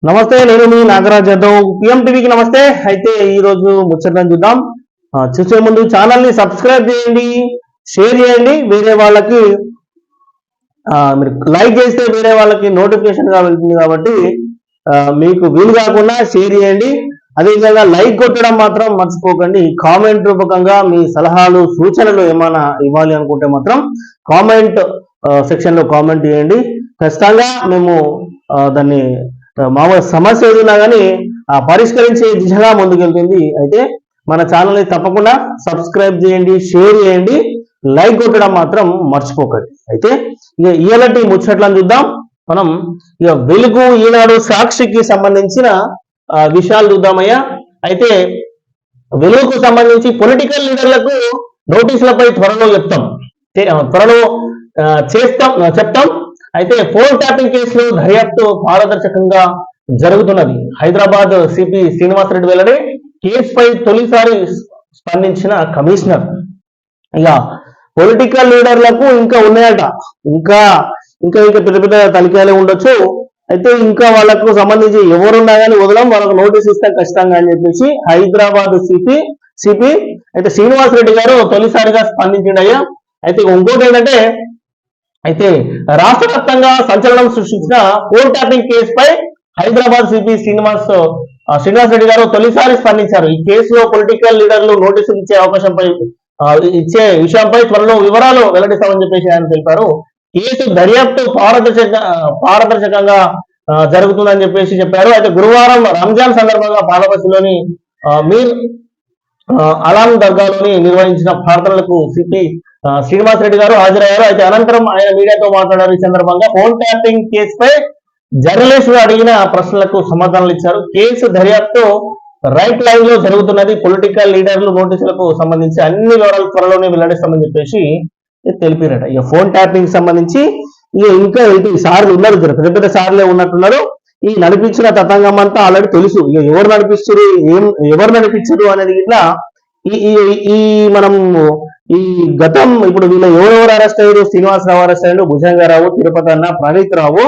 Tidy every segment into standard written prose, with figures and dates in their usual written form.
నమస్తే, నేను మీ నాగరాజ్ యాదవ్, పిఎం టీవీకి నమస్తే. అయితే ఈ రోజు ముచ్చటను చూద్దాం. చూసే ముందు ఛానల్ ని సబ్స్క్రైబ్ చేయండి, షేర్ చేయండి. వేరే వాళ్ళకి మీరు లైక్ చేస్తే వేరే వాళ్ళకి నోటిఫికేషన్ గా వెళ్తుంది కాబట్టి మీకు వీలు కాకుండా షేర్ చేయండి. అదేవిధంగా లైక్ కొట్టడం మాత్రం మర్చిపోకండి. కామెంట్ రూపకంగా మీ సలహాలు సూచనలు ఏమైనా ఇవ్వాలి అనుకుంటే మాత్రం కామెంట్ సెక్షన్ లో కామెంట్ చేయండి. ఖచ్చితంగా మేము దాన్ని మామూలు సమస్య ఏదైనా కానీ పరిష్కరించే దిశగా ముందుకెళ్తుంది. అయితే మన ఛానల్ని తప్పకుండా సబ్స్క్రైబ్ చేయండి, షేర్ చేయండి, లైక్ కొట్టడం మాత్రం మర్చిపోకండి. అయితే ఇక ఇలాంటి ముచ్చట్లను చూద్దాం. మనం ఇక వెలుగు, ఈనాడు, సాక్షికి సంబంధించిన విషయాలు చూద్దామయ్యా. అయితే వెలుగుకు సంబంధించి పొలిటికల్ లీడర్లకు నోటీసులపై త్వరలో చెప్తాం. అయితే ఫోన్ ట్యాపింగ్ కేసులో దర్యాప్తు పారదర్శకంగా జరుగుతున్నది. హైదరాబాద్ సిపి శ్రీనివాసరెడ్డి వెల్లడి. కేసుపై తొలిసారి స్పందించిన కమిషనర్. ఇక పొలిటికల్ లీడర్లకు ఇంకా ఉన్నాయట, ఇంకా ఇంకా ఇంకా పెద్ద పెద్ద తలికాయలే ఉండొచ్చు. అయితే ఇంకా వాళ్ళకు సంబంధించి ఎవరున్నా కానీ వదలం, వాళ్ళకు నోటీస్ ఇస్తాం ఖచ్చితంగా అని చెప్పేసి హైదరాబాద్ సిపి అయితే శ్రీనివాసరెడ్డి గారు తొలిసారిగా స్పందించిండయ్యా. అయితే ఇంకోటి ఏంటంటే, అయితే రాష్ట్ర వ్యాప్తంగా సంచలనం సృష్టించిన ఫోన్ ట్యాపింగ్ కేసుపై హైదరాబాద్ సిపి శ్రీనివాస్ రెడ్డి గారు తొలిసారి స్పందించారు. ఈ కేసులో పొలిటికల్ లీడర్లు నోటీసులు ఇచ్చే విషయంపై త్వరలో వివరాలు వెల్లడిస్తామని చెప్పేసి ఆయన తెలిపారు. కేసు దర్యాప్తు పారదర్శకంగా జరుగుతుందని చెప్పేసి చెప్పారు. అయితే గురువారం రంజాన్ సందర్భంగా పాలబస్సులోని మీర్ అలాం దర్గాలోని నిర్వహించిన ప్రార్థనలకు సిపి శ్రీనివాసరెడ్డి గారు హాజరయ్యారు. అయితే అనంతరం ఆయన మీడియాతో మాట్లాడారు. ఈ సందర్భంగా ఫోన్ ట్యాపింగ్ కేసుపై జర్నలిస్టులు అడిగిన ప్రశ్నలకు సమాధానాలు ఇచ్చారు. కేసు దర్యాప్తు రైట్ లైన్ లో జరుగుతున్నది. పొలిటికల్ లీడర్లు నోటీసులకు సంబంధించి అన్ని వివరాలు త్వరలోనే వెల్లడిస్తామని చెప్పేసి తెలిపారట. ఇక ఫోన్ ట్యాపింగ్ సంబంధించి ఇంకా సార్లు ఉన్నారు, పెద్ద పెద్ద సార్లే ఉన్నట్టున్నారు. ఈ నడిపించిన తతంగం అంతా ఆల్రెడీ తెలుసు. ఇక ఎవరు నడిపించరు అనేది ఇట్లా ఈ మనం ఈ గతం ఇప్పుడు వీళ్ళ ఎవరెవరు అరెస్ట్ అయ్యారు, శ్రీనివాసరావు అరెస్ట్ అయ్యారు, భుజంగారావు, తిరుపతి అన్న, ప్రణీత్ రావు,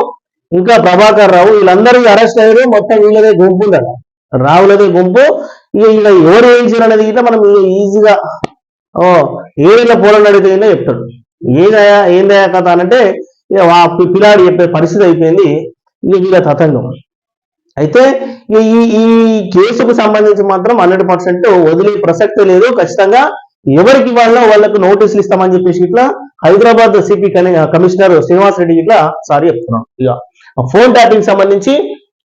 ఇంకా ప్రభాకర్ రావు, వీళ్ళందరూ అరెస్ట్ అయ్యారు. మొత్తం వీళ్ళదే గుంపు ఉంది కదా, రావులదే గుంపు. ఇక ఎవరు ఏం చేయాలి అనేది ఇట్లా మనం ఈజీగా ఏదైనా పోరాడు అడిగితే చెప్తాడు. ఏందయా కథ అనంటే ఇక పిల్లాడు చెప్పే పరిస్థితి అయిపోయింది. ఇక వీళ్ళ తతంగం. అయితే ఈ కేసుకు సంబంధించి మాత్రం 100% వదిలే ప్రసక్తే లేదు. ఖచ్చితంగా ఎవరికి వాళ్ళకు నోటీసులు ఇస్తామని చెప్పేసి ఇట్లా హైదరాబాద్ సిపి కమిషనర్ శ్రీనివాస్ రెడ్డి ఇట్లా సారీ చెప్తున్నాం. ఇక ఫోన్ ట్యాపింగ్ సంబంధించి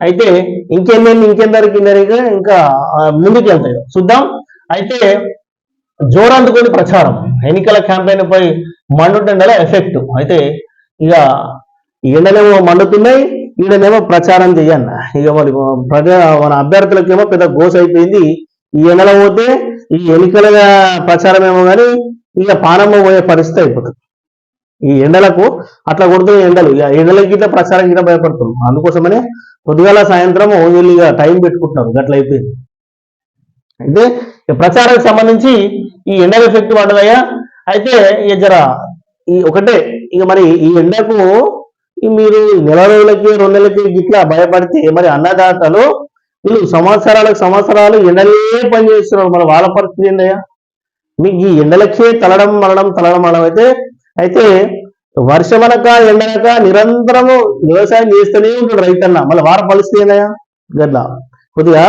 అయితే ఇంకెందరికి ఇంకా ముందుకు వెళ్తాయి చూద్దాం. అయితే జోరందుకొని ప్రచారం, ఎన్నికల క్యాంపెయిన్ పై మండుటెండల ఎఫెక్ట్. అయితే ఇక ఎండలేమో మండుతున్నాయి, ఈడనేమో ప్రచారం చెయ్యన్న. ఇక మన అభ్యర్థులకేమో పెద్ద గోస అయిపోయింది. ఈ ఎండలో పోతే ఈ ఎన్నికల ప్రచారం ఏమో కానీ ఇక పానమ్మ పోయే పరిస్థితి అయిపోతుంది. ఈ ఎండలకు అట్లా కొడుతున్న ఎండలు, ఇక ఎండలకి ఇట్లా ప్రచారం గిట్లా భయపడుతున్నాం. అందుకోసమనే పొద్దుగాల సాయంత్రం వీళ్ళు ఇక టైం పెట్టుకుంటున్నారు. గట్ల అయిపోయింది. అయితే ప్రచారానికి సంబంధించి ఈ ఎండల ఎఫెక్ట్ పడ్డదయ్యా. అయితే ఇక ఒకటే, ఇక మరి ఈ ఎండకు మీరు నెల రోజులకి 2 నెలలకి ఇట్లా భయపడితే మరి అన్నదాతలు వీళ్ళు సంవత్సరాలు ఎండలే పనిచేస్తున్నారు. మరి వాళ్ళ పరిస్థితి ఏంటయ్యా? మీకు ఈ ఎండలకే తలడం మరణం అయితే వర్షమనక ఎండనక నిరంతరము వ్యవసాయం చేస్తూనే ఉంటాడు రైతన్న. మళ్ళీ వారి పరిస్థితి ఏందయ్యా? గట్లా కొద్దిగా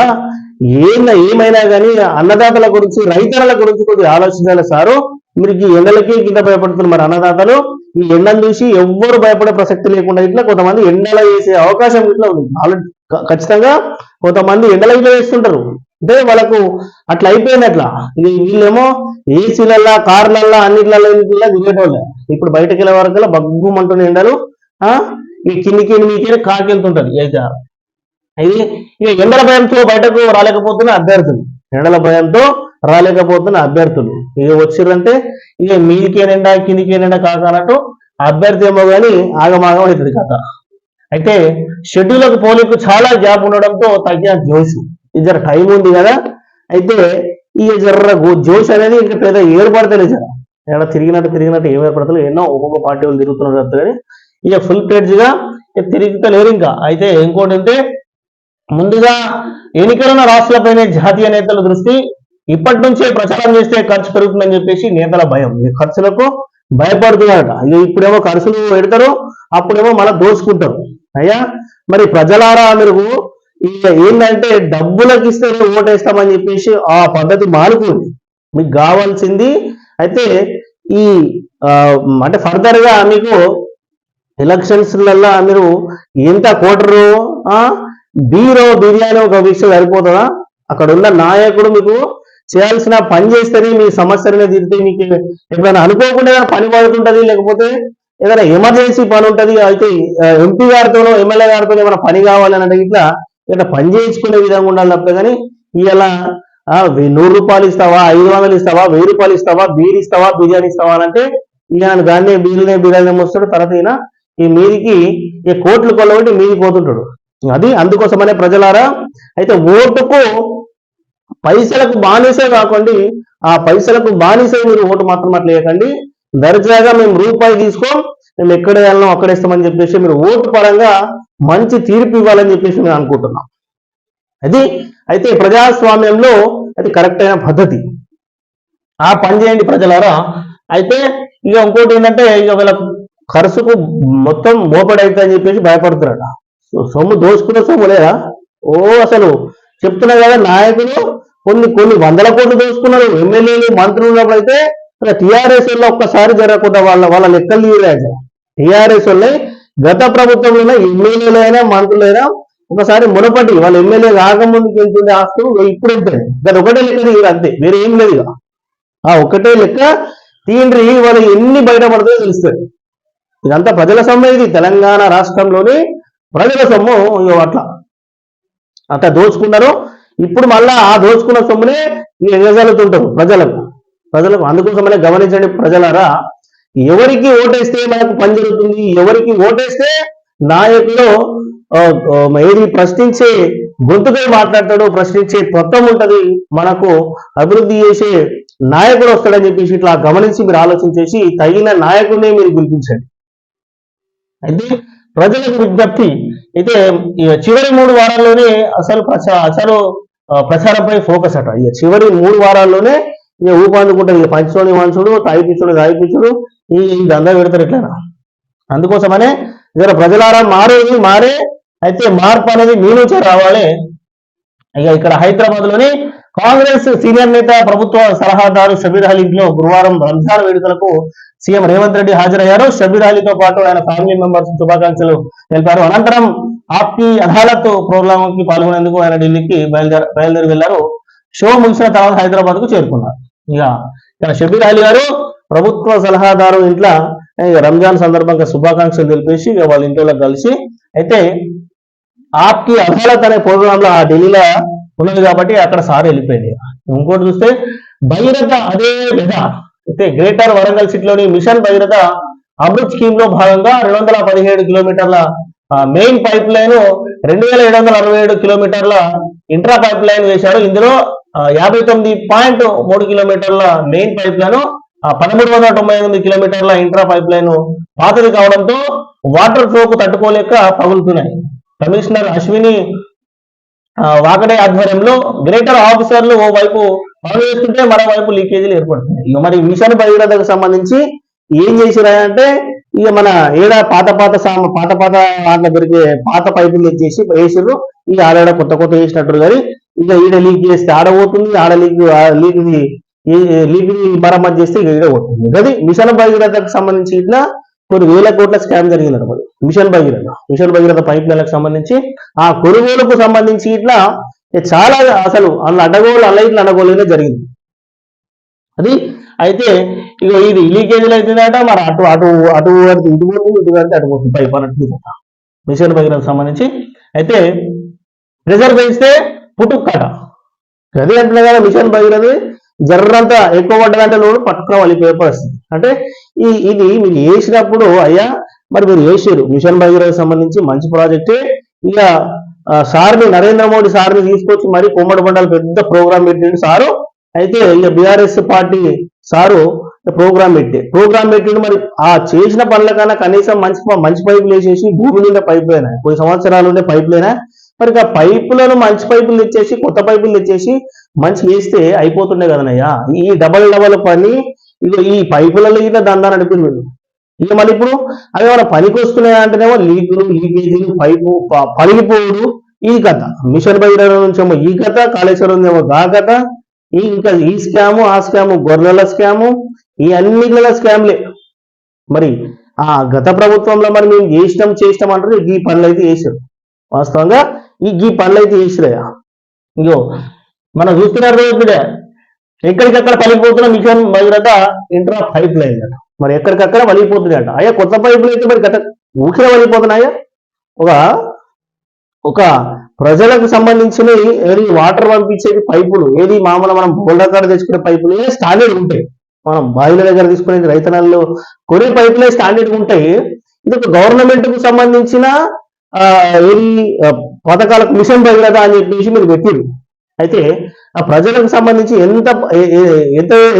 ఏమైనా కానీ అన్నదాతల గురించి, రైతన్నల గురించి కొద్దిగా ఆలోచించాలి సారు. మీరు ఈ ఎండలకి కింద భయపడుతున్నారు. మరి అన్నదాతలు ఈ ఎండను చూసి ఎవ్వరు భయపడే ప్రసక్తి లేకుండా ఇట్లా కొంతమంది ఎండల వేసే అవకాశం ఇట్లా ఉంది. ఆల్రెడీ ఖచ్చితంగా కొంతమంది ఎండల ఇట్లా వేస్తుంటారు. అంటే వాళ్ళకు అట్లా అయిపోయింది. అట్లా వీళ్ళేమో ఏసీలల్లా, కార్లల్లా, అన్నిట్లలో తిరిగేటోళ్ళే. ఇప్పుడు బయటకు వెళ్ళే వరకు బగ్గుమంటున్న ఎండలు ఈ కిందికి మీకే కాకెళ్తుంటది. అయితే ఇది ఇక ఎండల భయంతో బయటకు రాలేకపోతున్న అభ్యర్థులు, ఇక వచ్చిర్రంటే ఇక మీదికేనండా కిందికేనండా కాకనట్టు అభ్యర్థి ఏమో కానీ ఆగమాగం అవుతుంది కథ. అయితే షెడ్యూల్కు పోలింగ్కు చాలా గ్యాప్ ఉండడంతో తగ్గిన జోష్. ఇది టైం ఉంది కదా. అయితే ఈ జోష్ అనేది ఇంకా పెద్ద ఏర్పడతలేదు. ఏమైనా తిరిగినట్టు ఏం ఏర్పడతలేదు. ఎన్నో ఒక్కొక్క పార్టీ వాళ్ళు తిరుగుతున్నారు కానీ ఇక ఫుల్ ప్లేడ్జ్ గా తిరుగుతలేరు ఇంకా. అయితే ఇంకోటి అంటే ముందుగా ఎన్నికలున్న రాష్ట్రాలపైనే జాతీయ నేతల దృష్టి, ఇప్పటి నుంచే ప్రచారం చేస్తే ఖర్చు పెరుగుతుందని చెప్పేసి నేతల భయం. ఈ ఖర్చులకు భయపడుతున్నారట. ఇప్పుడేమో ఖర్చులు పెడతారు, అప్పుడేమో మళ్ళీ దోచుకుంటారు. అయ్యా మరి ప్రజలారా, మీరు ఏంటంటే డబ్బులకు ఇస్తే ఓటేస్తామని చెప్పేసి ఆ పద్ధతి మానుకోండి. మీకు కావాల్సింది అయితే ఈ అంటే ఫర్దర్ గా మీకు ఎలక్షన్స్లల్లో మీరు ఎంత కోటరు బిర్యానీ ఒక విషయం సరిపోతుందా? అక్కడ ఉన్న నాయకుడు మీకు చేయాల్సిన పని చేస్తేనే మీ సమస్యలనే తీరితే, మీకు ఎప్పుడైనా అనుకోకుండా పని పడుతుంటది, లేకపోతే ఏదైనా ఎమర్జెన్సీ పని ఉంటుంది, అయితే ఎంపీ గారితోనో ఎమ్మెల్యే గారితో ఏమైనా పని కావాలని అంటే ఇట్లా పని చేయించుకునే విధంగా ఉండాలి తప్ప. కానీ ఇలా 100 రూపాయలు ఇస్తావా, 500 ఇస్తావా, 1000 రూపాయలు ఇస్తావా, బీర్ ఇస్తావా, బిర్యానీ ఇస్తావా అంటే ఈయన దాన్ని బిర్యానీ వస్తాడు. తర్వాత ఈయన ఈ మీదికి ఈ కోట్లు కొల్లబట్టి మీది పోతుంటాడు. అది అందుకోసమనే ప్రజలారా, అయితే ఓటుకు పైసలకు బానిసే కాకండి, ఆ పైసలకు బానిసే మీరు ఓటు మాత్రం అట్లా వేయకండి. దర్జాగా మేము రూపాయి తీసుకోం, మేము ఎక్కడ వెళ్ళాం అక్కడ ఇస్తామని చెప్పేసి మీరు ఓటు పరంగా మంచి తీర్పు ఇవ్వాలని చెప్పేసి మేము అనుకుంటున్నాం. అది అయితే ప్రజాస్వామ్యంలో అది కరెక్ట్ అయిన పద్ధతి. ఆ పని చేయండి ప్రజలారా. అయితే ఇక ఇంకోటి ఏంటంటే, ఇక వీళ్ళ ఖర్చుకు మొత్తం మోపడైతే అని చెప్పేసి భయపడుతున్నారట. సొమ్ము దోచుకునే సొమ్ము లేదా? అసలు చెప్తున్నా కదా, నాయకులు కొన్ని వందల కోట్లు దోచుకున్నారు. ఎమ్మెల్యేలు మంత్రులు ఉన్నప్పుడు అయితే టీఆర్ఎస్ వల్ల ఒక్కసారి జరగకుండా వాళ్ళ లెక్కలు తీయలేదు. టీఆర్ఎస్ వల్ల గత ప్రభుత్వంలో ఎమ్మెల్యేలైనా మంత్రులైనా ఒకసారి మునపటి వాళ్ళ ఎమ్మెల్యే కాకముందుకు వెళ్తుండే ఆస్తులు ఇప్పుడు వెళ్తాయి. గత ఒకటే లెక్క తీయరు, అంతే, వేరే ఏం లేదు. ఇక ఆ ఒకటే లెక్క తీయండి, వాళ్ళు ఎన్ని బయటపడుతుందో తెలుస్తుంది. ఇదంతా ప్రజల సొమ్ము. ఇది తెలంగాణ రాష్ట్రంలోని ప్రజల సొమ్ము. అట్లా దోచుకున్నారు. ఇప్పుడు మళ్ళా ఆ దోచుకున్న సొమ్మునే ఎగజలుతుంటారు ప్రజలకు. అందుకోసమనే గమనించండి ప్రజలారా, ఎవరికి ఓటేస్తే మనకు పని జరుగుతుంది, ఎవరికి ఓటేస్తే నాయకులు ఏది ప్రశ్నించే గొంతుకై మాట్లాడతాడు, ప్రశ్నించే తత్వం ఉంటది, మనకు అభివృద్ధి చేసే నాయకుడు వస్తాడని చెప్పేసి ఇట్లా గమనించి మీరు ఆలోచించేసి తగిన నాయకుడిని మీరు గుర్తించండి. అయితే ప్రజలకు విజ్ఞప్తి, అయితే చివరి 3 వారాల్లోనే అసలు ప్రచారంపై ఫోకస్ అట. ఇక చివరి 3 వారాల్లోనే ఇక ఊపందుకుంటారు. ఇక పంచోని వంచుడు, తాయిపించుడు ఈ దందా పెడతారు ఎట్లయినా. అందుకోసమనే జర ప్రజలారా మారే. అయితే మార్పు అనేది మీ నుంచే రావాలి. ఇక ఇక్కడ హైదరాబాద్ లోని కాంగ్రెస్ సీనియర్ నేత, ప్రభుత్వ సలహాదారు షబీర్ అలీ ఇంట్లో గురువారం రంజాన్ వేడుకలకు సీఎం రేవంత్ రెడ్డి హాజరయ్యారు. షబీర్ అలీతో పాటు ఆయన ఫ్యామిలీ మెంబర్స్ శుభాకాంక్షలు తెలిపారు. అనంతరం ఆప్కి అదాలత్ ప్రోగ్రామ్ కి పాల్గొనేందుకు ఆయన ఢిల్లీకి బయలుదేరి వెళ్లారు. షో ముగిసిన తర్వాత హైదరాబాద్ కు చేరుకున్నారు. ఇక షబీర్ అలీ గారు ప్రభుత్వ సలహాదారు ఇంట్లో రంజాన్ సందర్భంగా శుభాకాంక్షలు తెలిపేసి ఇక వాళ్ళ ఇంట్లో కలిసి, అయితే ఆప్కి అదాలత్ అనే ప్రోగ్రామ్ లో ఆ ఢిల్లీలో ఉన్నది కాబట్టి అక్కడ సార్ వెళ్ళిపోయింది. ఇంకోటి చూస్తే భగీరథ అదే విధ, అయితే గ్రేటర్ వరంగల్ సిటీలోని మిషన్ భగీరథ అమృత్ స్కీమ్ లో భాగంగా 217 కిలోమీటర్ల మెయిన్ పైప్ లైన్, 2767 కిలోమీటర్ల ఇంట్రా పైప్ లైన్ వేశారు. ఇందులో 59.3 కిలోమీటర్ల మెయిన్ పైప్ లైన్, 1398 కిలోమీటర్ల ఇంట్రా పైప్ లైన్ పాతది కావడంతో వాటర్ ఫ్లోకు తట్టుకోలేక పగులుతున్నాయి. కమిషనర్ అశ్విని వాకడే ఆధ్వర్యంలో గ్రేటర్ ఆఫీసర్లు ఓవైపు పనులు చేస్తుంటే మరోవైపు లీకేజీలు ఏర్పడుతున్నాయి. ఇక మరి మిషన్ భగీరథకు సంబంధించి ఏం చేసిరాయంటే, ఇక మన పాత వాటిలో దొరికే పాత పైపులు తెచ్చేసి వేసిర్రు. ఇక ఆడ కొత్త వేసినట్టు. కానీ ఇక ఈడ లీక్ చేస్తే ఆడబోతుంది, ఆడ లీక్ మరమ్మతు చేస్తే ఇక ఈడ పోతుంది. అది మిషన్ భగీరథకు సంబంధించి ఇట్లా కొన్ని వేల కోట్ల స్కామ్ జరిగిందట. మరి మిషన్ భగీరథ పైప్ లైన్లకు సంబంధించి ఆ కొనుగోలుకు సంబంధించి ఇట్లా చాలా అసలు అడ్డగోలునే జరిగింది. అది అయితే ఇక ఇది లీకేజీలు అవుతుందట. మరి అటు ఇంటి పోతుంది, ఇటు కడితే అటు పోతుంది పైప్ అన్నట్టు మిషన్ భగీరథ సంబంధించి. అయితే ప్రెజర్ పెంచితే పుట్టుకట. అది అంటున్నా కదా, మిషన్ భగీరథ జర్రంతా ఎక్కువ పడ్డదంటే లోడు పట్టుకోవాలి పరిస్థితి. అంటే ఇది మీరు వేసినప్పుడు అయ్యా, మరి మీరు వేసారు మిషన్ భగీరథకు సంబంధించి మంచి ప్రాజెక్టే. ఇక సార్ని నరేంద్ర మోడీ సార్ని తీసుకొచ్చి మరి కొమ్మడి బండాలు పెద్ద ప్రోగ్రామ్ పెట్టిండు సారు. అయితే ఇక బీఆర్ఎస్ పార్టీ సారు ప్రోగ్రామ్ పెట్టిండు. మరి ఆ చేసిన పనుల కన్నా కనీసం మంచి పైపులు వేసేసి భూమి నిండా పైప్ లైన్, కొన్ని సంవత్సరాలు ఉండే పైప్ లైన్ మరి ఆ పైపులను మంచి పైపులు తెచ్చేసి కొత్త పైపులు తెచ్చేసి మంచి వేస్తే అయిపోతుండే కదనయ్యా. ఈ డబల్ డబల్ పని ఇక ఈ పైపులలో ఇట్లా దందా నడిపింది వీళ్ళు. ఇక మళ్ళీ ఇప్పుడు అవి ఏమైనా పనికి వస్తున్నాయా అంటేనేమో లీకులు లీకేజీలు పైపు పలిగిపోవుడు ఈ కథ. మిషన్ భగీరథ నుంచేమో ఈ కథ, కాళేశ్వరం ఏమో గా కథ, ఇంకా ఈ స్కాము ఆ స్కాము, గొర్రెల స్కాము, ఈ అన్నిట్ల స్కామ్లే. మరి ఆ గత ప్రభుత్వంలో మరి మేము చేసినాం అంటారు. ఈ పనులు అయితే చేసారు, వాస్తవంగా ఈ పనులు అయితే చేసిరయ్యా. ఇగో మనం చూస్తున్నారు ఇప్పుడే ఎక్కడికక్కడ పలిగిపోతున్న mission Bhagiratha inter pipeline అట. మరి ఎక్కడికక్కడ వలిగిపోతున్నాయట. అయ్యా కొత్త పైపులు అయితే మరి గత ఊరికే వలిగిపోతున్నాయా? ఒక ఒక ప్రజలకు సంబంధించిన ఏది వాటర్ పంపించేది పైపులు ఏది మామూలు మనం బోల్డర్ తెచ్చుకునే పైపులు స్టాండర్డ్ ఉంటాయి. మనం బావిల దగ్గర తీసుకునేది రైతనాల్లో కొనే పైపులే స్టాండర్డ్ ఉంటాయి. ఇది ఒక గవర్నమెంట్ కు సంబంధించిన ఏది పథకాలకు మిషన్ భగీరథ అని చెప్పేసి మీరు పెట్టిరు. అయితే ఆ ప్రజలకు సంబంధించి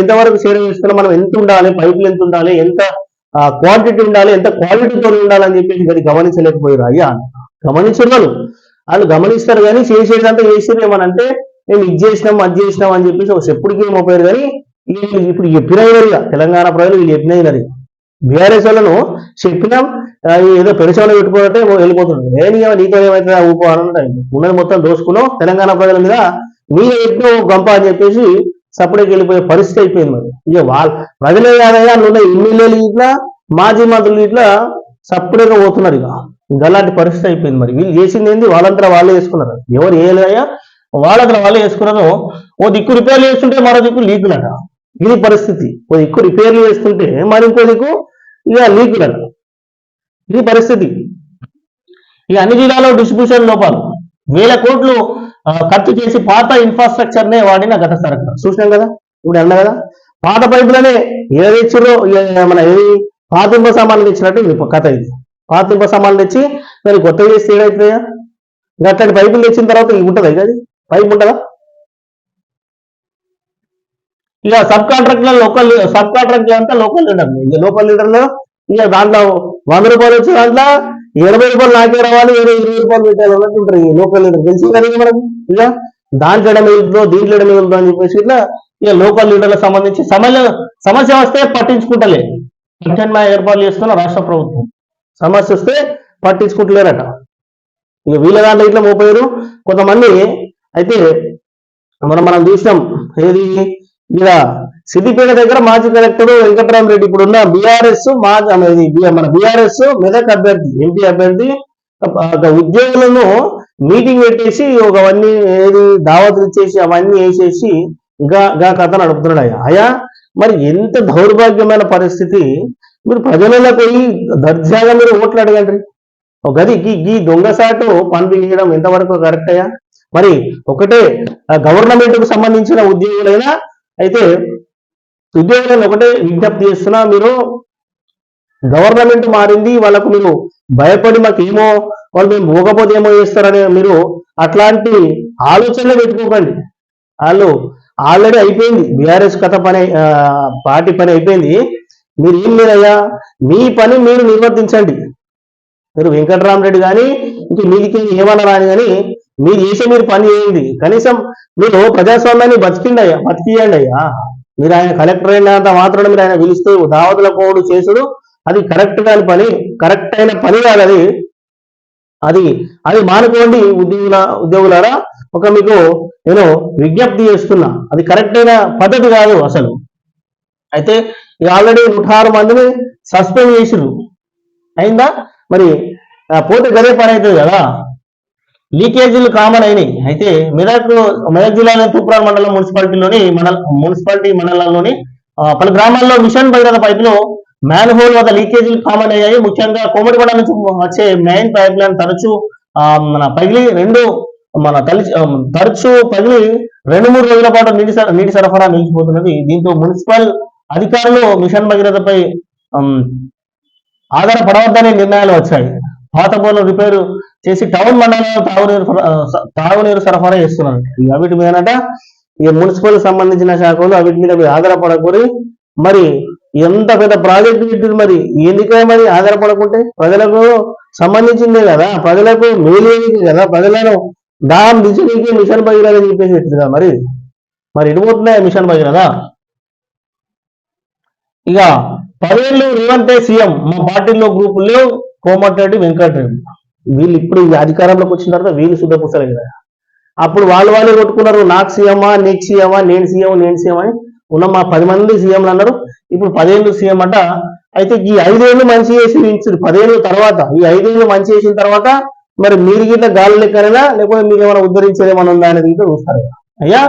ఎంతవరకు సేవ చేసుకున్నా మనం ఎంత ఉండాలి, పైపులు ఎంత ఉండాలి, ఎంత క్వాంటిటీ ఉండాలి, ఎంత క్వాలిటీతో ఉండాలని చెప్పేసి అది గమనించలేకపోయారు. అయ్యా గమనించున్నారు, వాళ్ళు గమనిస్తారు కానీ చేసేదంతా చేసేది ఏమనంటే మేము ఇది చేసినాం అది చేసినాం అని చెప్పేసి ఒక చెప్పుడికి ఏమైపోయారు. కానీ ఇప్పుడు చెప్పినగా తెలంగాణ ప్రజలు వీళ్ళు చెప్పినది బీఆర్ఎస్ వాళ్ళను చెప్పినాం ఏదో పెరిచోలో పెట్టుకున్నట్టే వెళ్ళిపోతుంది. నేను నీతో ఏమైతే ఊపో అని ఉన్నది మొత్తం దోసుకున్నాం తెలంగాణ ప్రజల మీద మీరు ఎన్నో గంప అని చెప్పేసి సపరేట్కి వెళ్ళిపోయే పరిస్థితి అయిపోయింది. మరి ఇక ప్రజలే కాదయ్యా నున్న ఎమ్మెల్యేలు ఇట్లా మాజీ మంత్రులు ఇట్లా సపరేట్గా పోతున్నారు. ఇక అలాంటి పరిస్థితి అయిపోయింది. మరి వీళ్ళు చేసింది ఏంది? వాళ్ళంతా వాళ్ళే వేసుకున్నారు. ఎవరు వేయలేదయ్యా, వాళ్ళంతా వాళ్ళే వేసుకున్నారు. ఓ దిక్కు రిపేర్లు చేస్తుంటే మరో దిక్కు లీకులట. ఇది పరిస్థితి. ఓ దిక్కు రిపేర్లు చేస్తుంటే మరి ఇంకో దిక్కు ఇక లీకులట. ఇది పరిస్థితి. ఇక అన్ని జిల్లాలో డిస్ట్రిబ్యూషన్ లోపాలు, 1000 కోట్లు ఖర్చు చేసి పాత ఇన్ఫ్రాస్ట్రక్చర్ నే వాడిన గత సరఫరా చూసినాం కదా. ఇప్పుడు అన్నా కదా పాత పైపులనే ఏది తెచ్చిరో మన ఏది పాత ఇనుప సామాన్లు తెచ్చినట్టు ఇది కథ. ఇది పాత ఇనుప సామాన్లు తెచ్చి దాన్ని కొత్తగా చేస్తే ఏడవుతుందా? అట్లాంటి పైపులు తెచ్చిన తర్వాత ఇవి ఉంటుందా? ఇక అది పైపు ఉంటుందా? ఇక సబ్ కాంట్రాక్టర్ అంతా లోకల్ లీడర్లు. ఇక లోకల్ లీడర్లు ఇక దాంట్లో 100 రూపాయలు వచ్చే దాంట్లో 80 రూపాయలు నాకే రావాలి, 20 రూపాయలు పెట్టాలి అన్నట్టు ఉంటారు ఈ లోకల్ లీడర్. తెలిసి కానీ మనకు ఇక దాంట్లో మిగులుతుందో దీంట్లో మిగులుతుందో అని చెప్పేసి ఇట్లా ఇక లోకల్ లీడర్లకు సంబంధించి సమస్య వస్తే పట్టించుకుంటలే. ప్రత్యామ్నాయ ఏర్పాట్లు చేస్తున్న రాష్ట్ర ప్రభుత్వం సమస్య వస్తే పట్టించుకుంటలేరట. ఇక వీళ్ళ దాంట్లో ఇట్లా మోపోయారు కొంతమంది. అయితే మనం చూసినాం ఏది ఇక సిద్దిపేట దగ్గర మాజీ కలెక్టర్ వెంకటరామరెడ్డి ఇప్పుడున్న బీఆర్ఎస్ మన బీఆర్ఎస్ మెదక్ అభ్యర్థి ఎంపీ అభ్యర్థి ఉద్యోగులను మీటింగ్ పెట్టేసి అవన్నీ ఏది దావతులు ఇచ్చేసి అవన్నీ వేసేసి గా కథ నడుపుతున్నాడు. అయ్యా మరి ఎంత దౌర్భాగ్యమైన పరిస్థితి. మీరు ప్రజలలో పోయి దర్జాగా మీరు ఓట్లు అడగండి. ఒక గది ఈ దొంగసాటు పనులు చేయడం ఎంతవరకు కరెక్ట్ అయ్యా? మరి ఒకటే గవర్నమెంట్ కు సంబంధించిన ఉద్యోగులైనా అయితే ఉద్యోగులను ఒకటే విజ్ఞప్తి చేస్తున్నా, మీరు గవర్నమెంట్ మారింది వాళ్ళకు మీరు భయపడి మాకేమో వాళ్ళు మేము పోకపోతే ఏమో చేస్తారని మీరు అట్లాంటి ఆలోచనలు పెట్టుకోకండి. వాళ్ళు ఆల్రెడీ అయిపోయింది బీఆర్ఎస్ కథ పని, పార్టీ పని అయిపోయింది. మీరు ఏం లేదయ్యా, మీ పని మీరు నిర్వర్తించండి. మీరు వెంకటరామరెడ్డి కానీ ఇంక మీదికి ఏమన్నా రాని కానీ మీరు చేసే మీరు పని చేయండి. కనీసం మీరు ప్రజాస్వామ్యాన్ని బతికియండి అయ్యా. మీరు ఆయన కలెక్టర్ అయినంత మాత్రం మీరు ఆయన పిలిస్తే దావతుల పోడు చేసుడు అది కరెక్ట్ కాని పని, కరెక్ట్ అయిన పని కాదు అది. అది మానుకోండి ఉద్యోగులారా. ఒక మీకు నేను విజ్ఞప్తి చేస్తున్నా, అది కరెక్ట్ అయిన పద్ధతి కాదు అసలు. అయితే ఆల్రెడీ 106 మందిని సస్పెండ్ చేసిరు. అయిందా? మరి పోతే గదే పని అవుతుంది కదా. లీకేజీలు కామన్ అయినాయి. అయితే మెదక్ జిల్లాలోని తూప్రాన్ మండలం మున్సిపాలిటీ మండలంలోని పలు గ్రామాల్లో మిషన్ భగీరథ పైపులు మ్యాన్ హోల్ వద్ద లీకేజీలు కామన్ అయ్యాయి. ముఖ్యంగా కోమటిగూడ నుంచి వచ్చే మెయిన్ పైప్ లైన్ తరచు పగిలి 2-3 రోజుల పాటు నీటి సరఫరా నిలిచిపోతున్నది. దీంతో మున్సిపల్ అధికారులు మిషన్ భగీరథపై ఆధారపడవద్దనే నిర్ణయాలు వచ్చాయి. పాత బోర్లు రిపేరు చేసి టౌన్ మండలంలో తాగునీరు సరఫరా చేస్తున్నారు. వీటి మీదనట ఈ మున్సిపల్ సంబంధించిన శాఖలు వీటి మీద ఆధారపడకూరి మరి ఎంత పెద్ద ప్రాజెక్టు పెట్టారు, మరి ఎందుకే మరి ఆధారపడకుంటే ప్రజలకు సంబంధించిందే కదా, ప్రజలకు మేలేనికి కదా, ప్రజలను దాం దిశకి మిషన్ భగీరథ చెప్పేసి పెట్టింది కదా, మరి ఎడిపోతున్నాయి మిషన్ భగీరథ. ఇక 10 ఏళ్ళు రేవంతే సీఎం, మా పార్టీలో గ్రూపుల్లో కోమటిరెడ్డి వెంకటరెడ్డి, వీళ్ళు ఇప్పుడు ఈ అధికారంలోకి వచ్చిన తర్వాత వీళ్ళు శుద్ధ పుస్తకాలు కదా. అప్పుడు వాళ్ళే కొట్టుకున్నారు, నాకు సీఎమా నీకు సీఎమా, నేను సీఎం అని ఉన్న మా 10 మంది సీఎంలు అన్నారు. ఇప్పుడు 10 ఏళ్ళు సీఎం అంట. అయితే ఈ 5 ఏళ్ళు మంచి చేసి ఇచ్చారు, 10 ఏళ్ళ తర్వాత ఈ 5 ఏళ్ళు మంచి చేసిన తర్వాత మరి మీరు గిట్ల గాలి లెక్కనైనా లేకపోతే మీకు ఏమైనా ఉద్ధరించేది ఏమైనా ఉందా అనేది గిట్ల చూస్తారు. అయ్యా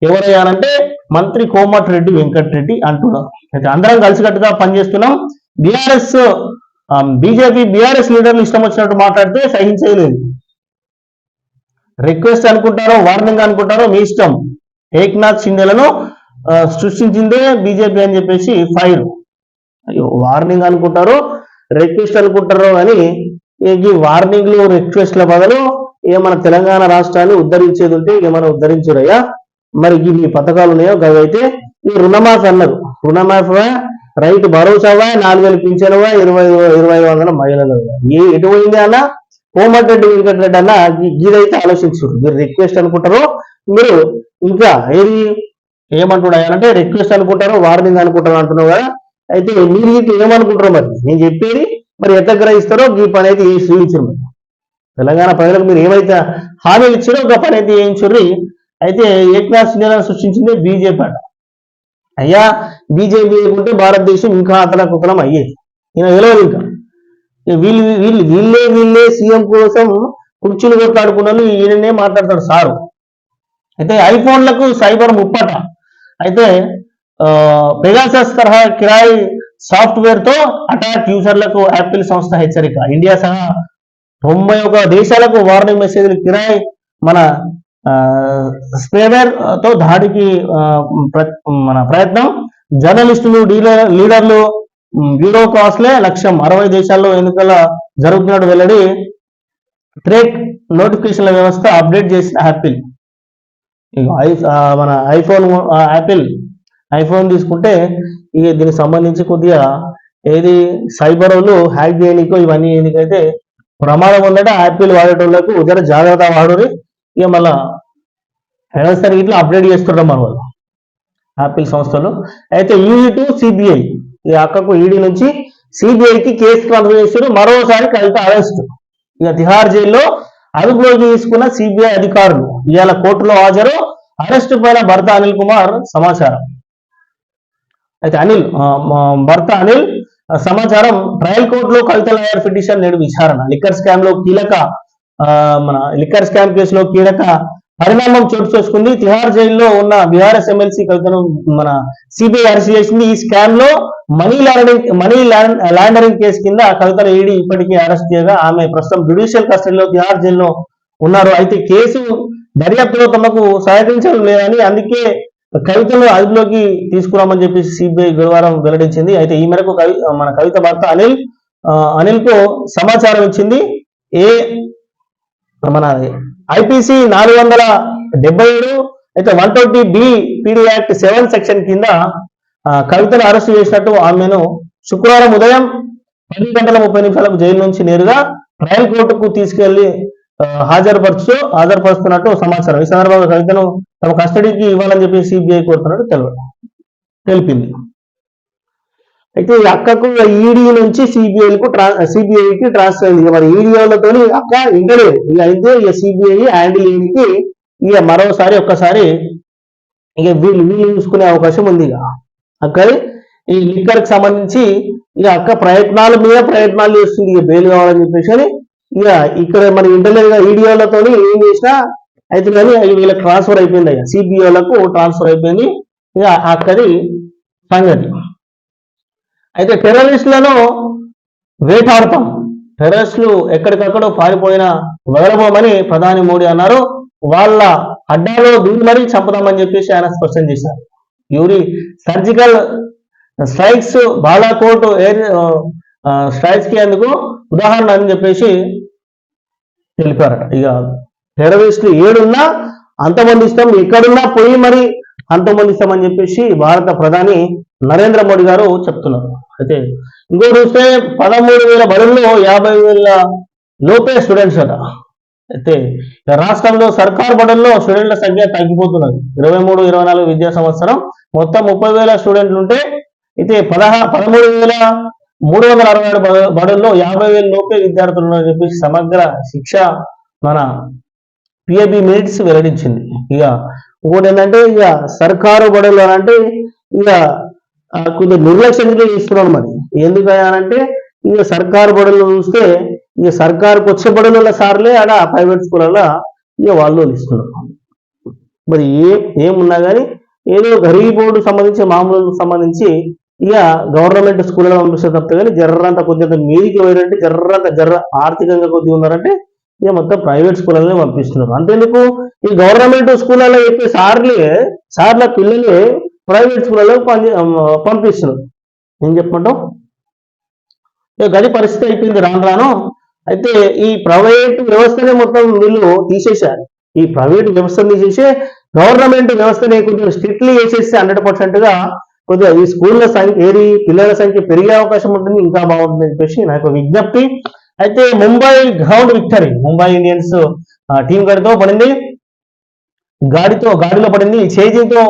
ఎవరయ్యారంటే మంత్రి కోమటిరెడ్డి వెంకటరెడ్డి అంటున్నారు. అయితే అందరం కలిసికట్టుగా పనిచేస్తున్నాం. బీజేపీ బీఆర్ఎస్ లీడర్లు ఇష్టం వచ్చినట్టు మాట్లాడితే సహించలేదు. రిక్వెస్ట్ అనుకుంటారో వార్నింగ్ అనుకుంటారో మీ ఇష్టం. ఏక్నాథ్ షిండేలను సృష్టించిందే బీజేపీ అని చెప్పేసి ఫైర్. వార్నింగ్ అనుకుంటారో రిక్వెస్ట్ అనుకుంటారో కానీ ఈ వార్నింగ్లు రిక్వెస్ట్ల బదులు ఏమైనా తెలంగాణ రాష్ట్రాన్ని ఉద్ధరించేది ఉంటే ఏమైనా ఉద్ధరించురయ్యా. మరి ఈ పథకాలు ఉన్నాయో గవైతే ఈ రుణమాఫీ అన్నారు, రుణమాఫీ రైతు భరోసావా, 4000 పింఛనువా, 2500 మహిళలు ఎటు పోయింది అన్న. కోమటిరెడ్డి వెంకటరెడ్డి అన్న ఇదైతే ఆలోచించారు. మీరు రిక్వెస్ట్ అనుకుంటారో మీరు ఇంకా ఏమంటున్నాయంటే రిక్వెస్ట్ అనుకుంటారో వార్నింగ్ అనుకుంటారో అంటున్నావు కదా. అయితే మీరు ఏమనుకుంటారో మరి నేను చెప్పేది మరి ఎట్లా గ్రహిస్తారో ఈ పని అయితే చూపించారు. మరి తెలంగాణ ప్రజలకు మీరు ఏమైతే హామీలు ఇచ్చారో ఒక పని అయితే చేయించుర్రి. అయితే ఏక్నాథ్ షిండేలను సృష్టించింది బీజేపీ అట. అయ్యా బీజేపీ లేకుంటే భారతదేశం ఇంకా అతలకుతలం అయ్యేది. ఈయన తెలియదు ఇంకా వీళ్ళే సీఎం కోసం కుర్చీలు కొట్లాడుకున్నారు. ఈయననే మాట్లాడతాడు సారు. అయితే ఐఫోన్లకు సైబర్ ముప్పట. అయితే పెగాసస్ తరహా కిరాయి సాఫ్ట్వేర్ తో అటాక్, యూజర్లకు యాపిల్ సంస్థ హెచ్చరిక. ఇండియా సహా 91 దేశాలకు వార్నింగ్ మెసేజ్లు. కిరాయి మన స్పేవేర్ తో దాడికి మన ప్రయత్నం. జర్నలిస్టులు, లీడర్లు, బ్యూరోక్రాట్స్లే లక్ష్యం. 60 దేశాల్లో ఎన్నికల జరుగుతున్నట్టు వెల్లడి. థ్రెట్ నోటిఫికేషన్ల వ్యవస్థ అప్డేట్ చేసిన యాపిల్. మన ఐఫోన్ తీసుకుంటే ఇక దీనికి సంబంధించి కొద్దిగా సైబర్ వాళ్ళు హ్యాక్ చేయనికో ఇవన్నీ చేయనికైతే ప్రమాదం ఉందంటే యాపిల్ వాడేటోళ్లకు జర జాగ్రత్త వాడుని. ఇక మళ్ళా వ్యవస్థని ఇట్లా అప్డేట్ చేస్తుంటాం మన వాళ్ళు యాపిల్ సంస్థలు. అయితే ఈడీ టు సిబిఐ, ఈ అక్కకు ఈడీ నుంచి సిబిఐకి కేసు ట్రాన్స్ఫర్ చేశారు. మరోసారి కవిత అరెస్ట్. ఇక తిహార్ జైల్లో అదుపులోకి తీసుకున్న సిబిఐ అధికారులు ఇవాళ కోర్టులో హాజరు. అరెస్టు పైన భర్త అనిల్ కుమార్ సమాచారం. అయితే భర్త అనిల్ సమాచారం. ట్రయల్ కోర్టులో కవిత లాయర్ పిటిషన్ నేడు విచారణ. లిక్కర్ స్కామ్ కేసులో కీలక పరిణామం చోటు చేసుకుంది. తిహార్ జైల్లో ఉన్న బీఆర్ఎస్ ఎమ్మెల్సీ కవితను మన సిబిఐ అరెస్ట్ చేసింది. ఈ స్కామ్ లో మనీ లాండరింగ్ కేసు కింద కవితను ఈడీ ఇప్పటికీ అరెస్ట్ చేయగా ఆమె ప్రస్తుతం జ్యుడిషియల్ కస్టడీలో తిహార్ జైల్లో ఉన్నారు. అయితే కేసు దర్యాప్తులో తమకు సహకరించడం లేదని అందుకే కవితను అదుపులోకి తీసుకురామని చెప్పేసి సిబిఐ గురువారం వెల్లడించింది. అయితే ఈ మేరకు మన కవిత భర్త అనిల్ కు సమాచారం ఇచ్చింది. మన ఐపీసీ 477 అయితే 120B పీడీ యాక్ట్ 7 సెక్షన్ కింద కవితను అరెస్టు చేసినట్టు ఆమెను శుక్రవారం ఉదయం 10:30 జైలు నుంచి నేరుగా ట్రయల్ కోర్టుకు తీసుకెళ్లి హాజరుపరుస్తున్నట్టు సమాచారం. ఈ సందర్భంగా కవితను తమ కస్టడీకి ఇవ్వాలని చెప్పి సిబిఐ కోరుతున్నట్టు తెలిపింది. అయితే ఈ అక్కకు ఈడీ నుంచి సిబిఐకి ట్రాన్స్ఫర్ అయింది. మరి ఈడీ వాళ్ళతో అక్క ఇంటలేదు. ఇక అయితే ఇక సిబిఐ హ్యాండిల్ ఈడీకి ఇక మరోసారి ఒక్కసారి ఇక వీళ్ళు చూసుకునే అవకాశం ఉంది. ఇక అక్కడి ఈ లిక్కర్ కి సంబంధించి ఇక అక్క ప్రయత్నాలు చేస్తుంది. ఇక బెయిల్ కావాలని చెప్పేసి అని ఇక ఇక్కడ మరి ఇంటర్నెట్ ఈడీ వాళ్ళతో ఏం చేసినా అయితే కానీ వీళ్ళకి ట్రాన్స్ఫర్ అయిపోయింది. అయ్యా సిబిఐ వాళ్ళకు ట్రాన్స్ఫర్ అయిపోయింది. ఇక అక్కడి సంగతి. అయితే టెర్రరిస్టులను వేటాడతాం, టెర్రరిస్టులు ఎక్కడికక్కడ పారిపోయిన వదలబోమని ప్రధాని మోడీ అన్నారు. వాళ్ళ అడ్డాలో దూరి మరీ చంపుదామని చెప్పేసి ఆయన స్పష్టం చేశారు. Surgical strikes Balakot air strikes కి అందుకు ఉదాహరణ అని చెప్పేసి తెలిపారట. ఇక టెర్రరిస్టులు ఏడున్నా అంతమంది ఇష్టం, ఎక్కడున్నా పోయి మరి అంతమొందిస్తామని చెప్పేసి భారత ప్రధాని నరేంద్ర మోడీ గారు చెప్తున్నారు. అయితే ఇంకో చూస్తే 13,000 బడుల్లో 50,000 లోపే స్టూడెంట్స్ అట. అయితే రాష్ట్రంలో సర్కార్ బడుల్లో స్టూడెంట్ల సంఖ్య తగ్గిపోతున్నది. 23-24 విద్యా సంవత్సరం మొత్తం 30,000 స్టూడెంట్లు ఉంటే అయితే 13,367 బడుల్లో 50,000 లోపే విద్యార్థులు ఉన్నారని చెప్పేసి సమగ్ర శిక్ష మన పిఏబి మినిట్స్ వెల్లడించింది. ఇక ఇంకోటి ఏంటంటే ఇక సర్కారు బడులు అంటే ఇక కొంచెం నిర్లక్ష్యంగా చేస్తున్నాడు. మరి ఎందుకనంటే ఇక సర్కారు బడులు చూస్తే ఇక సర్కారుకు వచ్చే బడుల సార్లే ఆడ ప్రైవేట్ స్కూళ్ళలో ఇక వాళ్ళు ఇస్తున్నారు. మరి ఏమున్నా కానీ ఏదో గరీబ్ బోర్డు సంబంధించి మామూలు సంబంధించి ఇక గవర్నమెంట్ స్కూళ్ళలో పంపిస్తే తప్ప కానీ జర్రంత కొద్దిగా మీదికి పోయారంటే జర్ర ఆర్థికంగా కొద్దిగా ఉన్నారంటే ఇక మొత్తం ప్రైవేట్ స్కూళ్ళనే పంపిస్తున్నారు. అంతేందుకు ఈ గవర్నమెంట్ స్కూళ్ళలో చెప్పే సార్ల పిల్లలే ప్రైవేట్ స్కూళ్ళలో పంపిస్తున్నారు. ఏం చెప్పమంటావు? ఇక గది పరిస్థితి అయిపోయింది రాను. అయితే ఈ ప్రైవేట్ వ్యవస్థనే మొత్తం వీళ్ళు తీసేశారు. ఈ ప్రైవేట్ వ్యవస్థను తీసేసి గవర్నమెంట్ వ్యవస్థని కొంచెం స్ట్రిక్ట్లీ వేసేస్తే 100%గా కొద్దిగా ఈ స్కూళ్ళ సంఖ్య పిల్లల సంఖ్య పెరిగే అవకాశం ఉంటుంది, ఇంకా బాగుంటుంది చెప్పేసి నా యొక్క విజ్ఞప్తి. అయితే Mumbai ground victory, Mumbai Indians team గడితో పడింది, గాడిలో పడింది. చేజింగ్తో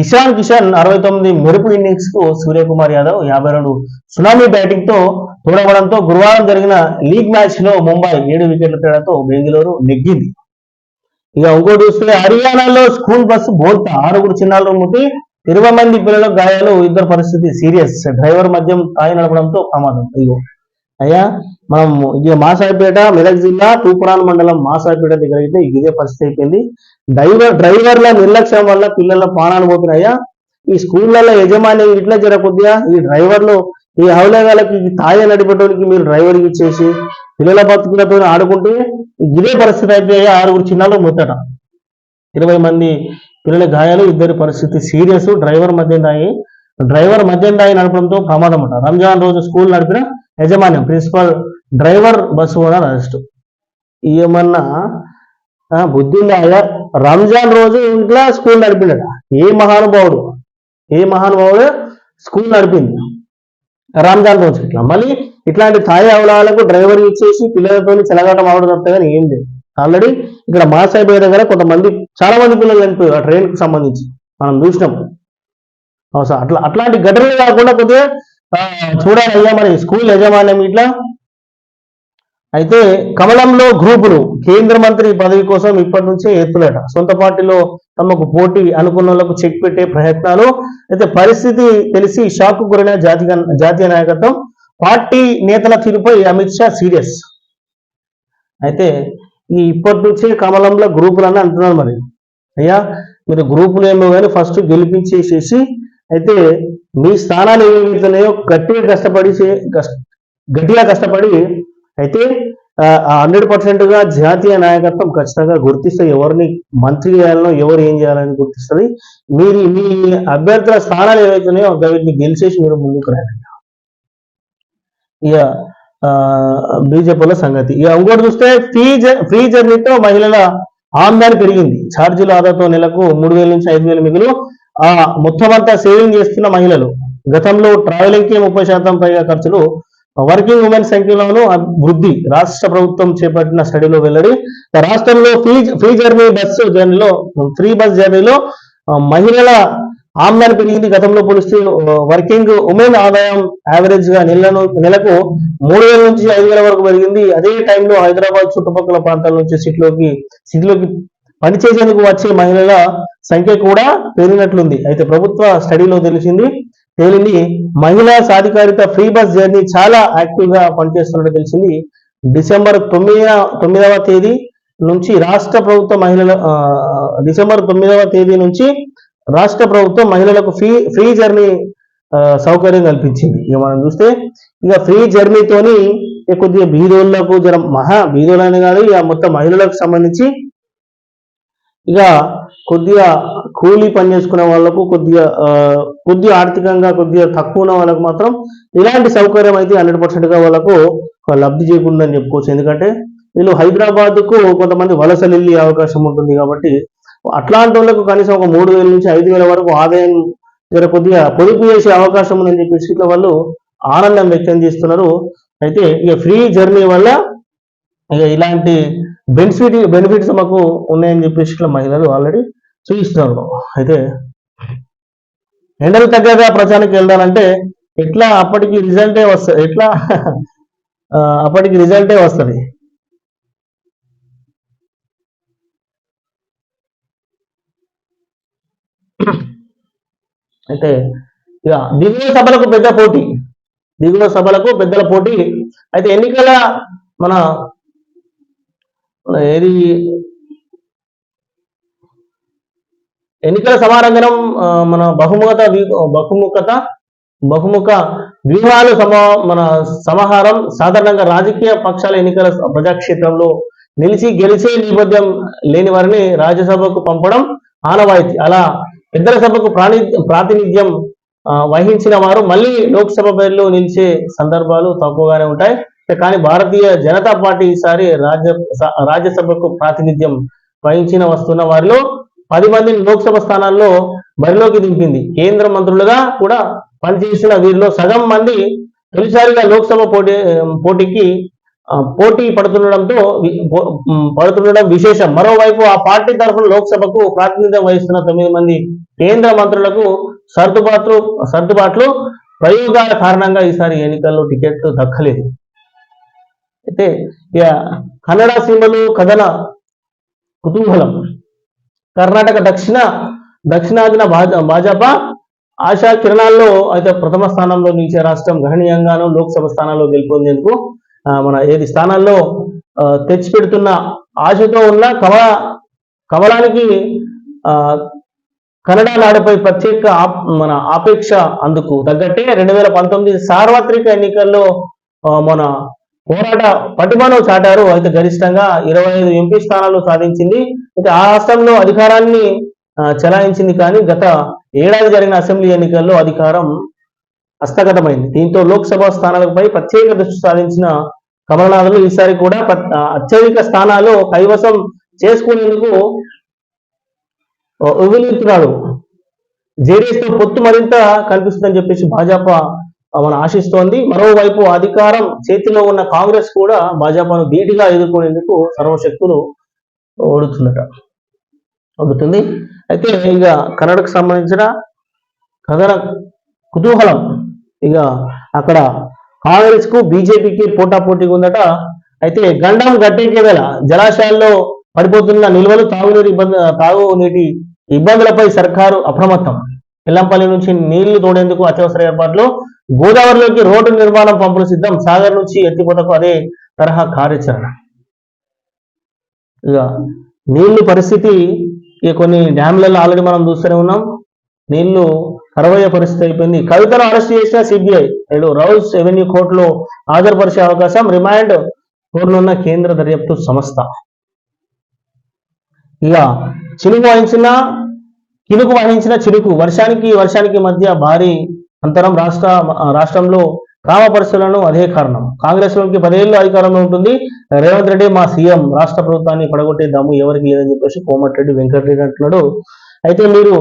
ఇషాన్ కిషన్ 69 మెరుపు ఇన్నింగ్స్ కు సూర్యకుమార్ యాదవ్ 52 సునామీ బ్యాటింగ్ తో తోడవడంతో గురువారం జరిగిన లీగ్ మ్యాచ్ లో ముంబై 7 వికెట్ల తేడాతో బెంగళూరు నెగ్గింది. ఇక ఇంకోటి చూస్తే హర్యానాలో స్కూల్ బస్సు బోల్తా 6 చిన్నారులు మృతి, 20 మంది పిల్లలకు గాయాలు, ఇద్దరు పరిస్థితి సీరియస్. డ్రైవర్ మద్యం తాగి నడపడంతో ప్రమాదం. అయ్యా మనం ఇక మాసాయిపేట మెదక్ జిల్లా తూపురాన్ మండలం మాసాయిపేట దగ్గర అయితే ఇదే పరిస్థితి అయిపోయింది. డ్రైవర్ల నిర్లక్ష్యం వల్ల పిల్లల ప్రాణాలు పోతున్నాయా. ఈ స్కూళ్ళల్లో యజమాని ఇట్లా కొద్దిగా ఈ డ్రైవర్లు ఈ హౌలేగాలకి తాగే నడిపేటోళ్ళకి మీరు డ్రైవర్కి ఇచ్చేసి పిల్లల బతుకులతో ఆడుకుంటే ఇదే పరిస్థితి అయితే 6 చిన్నాలు ముట్టట, 20 మంది పిల్లల గాయాలు, ఇద్దరి పరిస్థితి సీరియస్. డ్రైవర్ మద్యం దాగి నడపడంతో ప్రమాదం అంట. రంజాన్ రోజు స్కూల్ నడిపిన యజమాన్యం principal driver bus owner arrest. ఏమన్నా బుద్ధి ఉందా? రంజాన్ రోజు ఇంట్లో స్కూల్ నడిపిండట. ఏ మహానుభావుడు స్కూల్ నడిపింది రంజాన్ రోజు. ఇట్లా మళ్ళీ ఇట్లాంటి తాయి అవలాలకు డ్రైవర్ ఇచ్చేసి పిల్లలతో చెలగాటం అవడం తప్ప కానీ ఏం లేదు. ఆల్రెడీ ఇక్కడ మాసాయిపోయే దగ్గర చాలా మంది పిల్లలు చనిపోయారు ఆ ట్రైన్ కు సంబంధించి మనం చూసినాం. అట్లాంటి ఘటనలు కాకుండా కొద్దిగా చూడాలి అయ్యా మరి స్కూల్ యజమాన్యం ఇట్లా. అయితే కమలంలో గ్రూపులు కేంద్ర మంత్రి పదవి కోసం ఇప్పటి నుంచే ఎత్తులేట. సొంత పార్టీలో తమకు పోటీ అనుకున్న వాళ్ళకు చెక్ పెట్టే ప్రయత్నాలు. అయితే పరిస్థితి తెలిసి షాక్ గురైన జాతీయ నాయకత్వం, పార్టీ నేతల తీరుపై అమిత్ షా సీరియస్. అయితే ఇప్పటి నుంచే కమలంలో గ్రూపులు అని అంటున్నారు. మరి అయ్యా మీరు గ్రూపులు ఏమో కానీ ఫస్ట్ గెలిపించేసేసి అయితే మీ స్థానాలు ఏమవుతున్నాయో గట్టిగా కష్టపడి అయితే 100%గా జాతీయ నాయకత్వం ఖచ్చితంగా గుర్తిస్తే ఎవరిని మంత్రి చేయాలనో ఎవరు ఏం చేయాలని గుర్తిస్తుంది. మీ అభ్యర్థుల స్థానాలు ఏవైతున్నాయో వీటిని గెలిచేసి మీరు ముందుకు రండి. ఇక బీజేపీల సంగతి. ఇక ఇంకోటి చూస్తే ఫ్రీ జర్నీతో మహిళల ఆమ్దాని పెరిగింది. ఛార్జీల ఆదాతో నెలకు 3,000 నుంచి 5,000 మిగులు. మొత్తం అంతా సేవింగ్ చేస్తున్న మహిళలు. గతంలో ట్రావెలింగ్ కి 30% పైగా ఖర్చులు. వర్కింగ్ ఉమెన్ సంఖ్యలోనూ వృద్ధి. రాష్ట్ర ప్రభుత్వం చేపట్టిన స్టడీలో వెల్లడి. రాష్ట్రంలో ఫ్రీ బస్ జర్నీలో మహిళల ఆమ్దాని పెరిగింది. గతంలో పోలిస్తే వర్కింగ్ ఉమెన్ ఆదాయం యావరేజ్ గా నెలకు 3,000 నుంచి 5,000 వరకు పెరిగింది. అదే టైంలో హైదరాబాద్ చుట్టుపక్కల ప్రాంతాల నుంచి సిటీలోకి పనిచేసేందుకు వచ్చే మహిళల సంఖ్య కూడా పెరిగినట్లుంది. అయితే ప్రభుత్వ స్టడీలో తేలింది మహిళా సాధికారిత ఫ్రీ బస్ జర్నీ చాలా యాక్టివ్ గా పనిచేస్తున్నట్టు తెలిసింది. డిసెంబర్ 9వ తేదీ నుంచి రాష్ట్ర ప్రభుత్వం మహిళలకు ఫ్రీ జర్నీ సౌకర్యం కల్పించింది. ఇక మనం చూస్తే ఇక ఫ్రీ జర్నీతోని కొద్దిగా బీదోళ్లకు బీదోళ్ళని కాదు ఇక మొత్తం మహిళలకు సంబంధించి ఇక కొద్దిగా కూలీ పని చేసుకునే వాళ్ళకు కొద్దిగా ఆర్థికంగా కొద్దిగా తక్కువ ఉన్న వాళ్ళకు మాత్రం ఇలాంటి సౌకర్యం అయితే 100%గా వాళ్ళకు లబ్ధి చేకూరుందని చెప్పుకోవచ్చు. ఎందుకంటే వీళ్ళు హైదరాబాద్కు కొంతమంది వలసలు వెళ్ళే అవకాశం ఉంటుంది కాబట్టి అట్లాంటి వాళ్ళకు కనీసం ఒక 3,000 నుంచి 5,000 వరకు ఆదాయం కొద్దిగా పొదుపు చేసే అవకాశం ఉందని చెప్పేసి ఇట్లా వాళ్ళు ఆనందం వ్యక్తం చేస్తున్నారు. అయితే ఇక ఫ్రీ జర్నీ వల్ల ఇక ఇలాంటి బెనిఫిట్స్ మాకు ఉన్నాయని చెప్పేసి ఇట్లా మహిళలు ఆల్రెడీ చూపిస్తున్నారు. అయితే ఎండలు తగ్గగా ప్రచారానికి వెళ్ళాలంటే ఎట్లా అప్పటికి రిజల్టే వస్తుంది, ఎట్లా అప్పటికి రిజల్టే వస్తుంది. అయితే ఇక దిగువ సభలకు పెద్దల పోటీ. అయితే ఎన్నికల మన ఏది ఎన్నికల సమారంగం మన బహుముఖ వ్యూహాలు మన సమాహారం. సాధారణంగా రాజకీయ పక్షాల ఎన్నికల ప్రజాక్షేత్రంలో నిలిచి గెలిచే నేపథ్యం లేని వారిని రాజ్యసభకు పంపడం ఆనవాయితీ. అలా పెద్దల సభకు ప్రాతినిధ్యం వహించిన వారు మళ్ళీ లోక్సభ బరిలో నిలిచే సందర్భాలు తక్కువగానే ఉంటాయి. కానీ భారతీయ జనతా పార్టీ ఈసారి రాజ్యసభకు ప్రాతినిధ్యం వస్తున్న వారిలో 10 మందిని లోక్సభ స్థానాల్లో బరిలోకి దింపింది. కేంద్ర మంత్రులుగా కూడా పనిచేసిన వీరిలో సగం మంది తొలిసారిగా లోక్సభ పోటీ పడుతుండడం విశేషం. మరోవైపు ఆ పార్టీ తరఫున లోక్సభకు ప్రాతినిధ్యం వహిస్తున్న 9 మంది కేంద్ర మంత్రులకు సర్దుబాట్లు ప్రయోగాల కారణంగా ఈసారి ఎన్నికల్లో టికెట్లు దక్కలేదు. అయితే ఇక కన్నడ సీమలు కథన కుతూహలం. కర్ణాటక దక్షిణాదిన భాజపా ఆశా కిరణాల్లో అయితే ప్రథమ స్థానంలో నిలిచే రాష్ట్రం. గణనీయంగానూ లోక్సభ స్థానాల్లో గెలుపొందేందుకు మన స్థానాల్లో తెచ్చిపెడుతున్న ఆశతో ఉన్న కమలానికి కన్నడ నాడుపై ప్రత్యేక ఆపేక్ష. అందుకు తగ్గట్టే 2019 సార్వత్రిక ఎన్నికల్లో మన పోరాట పటిమను చాటారు. అయితే గరిష్టంగా 25 ఎంపీ స్థానాలు సాధించింది. అయితే ఆ రాష్ట్రంలో అధికారాన్ని చెలాయించింది. కానీ గత ఏడాది జరిగిన అసెంబ్లీ ఎన్నికల్లో అధికారం హస్తగతమైంది. దీంతో లోక్సభ స్థానాలపై ప్రత్యేక దృష్టి సాధించిన కమలనాథులు ఈసారి కూడా అత్యధిక స్థానాలు కైవసం చేసుకునేందుకు ఉవ్విళ్లూరుతున్నాడు. జేడీఎస్ తో పొత్తు మరింత కల్పిస్తుందని చెప్పేసి భాజపా ఆశిస్తోంది. మరోవైపు అధికారం చేతిలో ఉన్న కాంగ్రెస్ కూడా భాజపాను ధీటుగా ఎదుర్కొనేందుకు సర్వశక్తులు ఒడుతుంది. అయితే ఇక కన్నడకు సంబంధించిన కథన కుతూహలం. ఇక అక్కడ కాంగ్రెస్ కు బీజేపీకి పోటాపోటీగా ఉందట. అయితే గండం గట్టెక్కే వేళ జలాశయాల్లో పడిపోతున్న నిల్వలు తాగునీటి ఇబ్బందులపై సర్కారు అప్రమత్తం. ఎల్లంపల్లి నుంచి నీళ్లు తోడేందుకు అత్యవసర ఏర్పాట్లు. గోదావరిలోకి రోడ్డు నిర్మాణం పంపులు సిద్ధం. సాగర్ నుంచి ఎత్తిపోతకు అదే తరహా కార్యాచరణ. ఇక నీళ్లు పరిస్థితి కొన్ని డ్యాంలలో ఆల్రెడీ మనం చూస్తూనే ఉన్నాం. నీళ్లు కరవయ్యే పరిస్థితి అయిపోయింది. కవితను అరెస్ట్ చేసిన సిబిఐ రౌస్ రెవెన్యూ కోర్టులో హాజరుపరిచే అవకాశం. రిమాండ్ కోరనున్న కేంద్ర దర్యాప్తు సంస్థ. ఇక కినుకు వహించిన చినుకు. వర్షానికి మధ్య భారీ అంతరం. రాష్ట్రంలో గ్రామ పరిస్థితులను అదే కారణం. కాంగ్రెస్ లోకి 10 ఏళ్ళు అధికారంలో ఉంటుంది. రేవంత్ రెడ్డి మా సీఎం, రాష్ట్ర ప్రభుత్వాన్ని పడగొట్టే దమ్ము ఎవరికి లేదని చెప్పేసి కోమటిరెడ్డి వెంకటరెడ్డి అంటున్నాడు. అయితే మీరు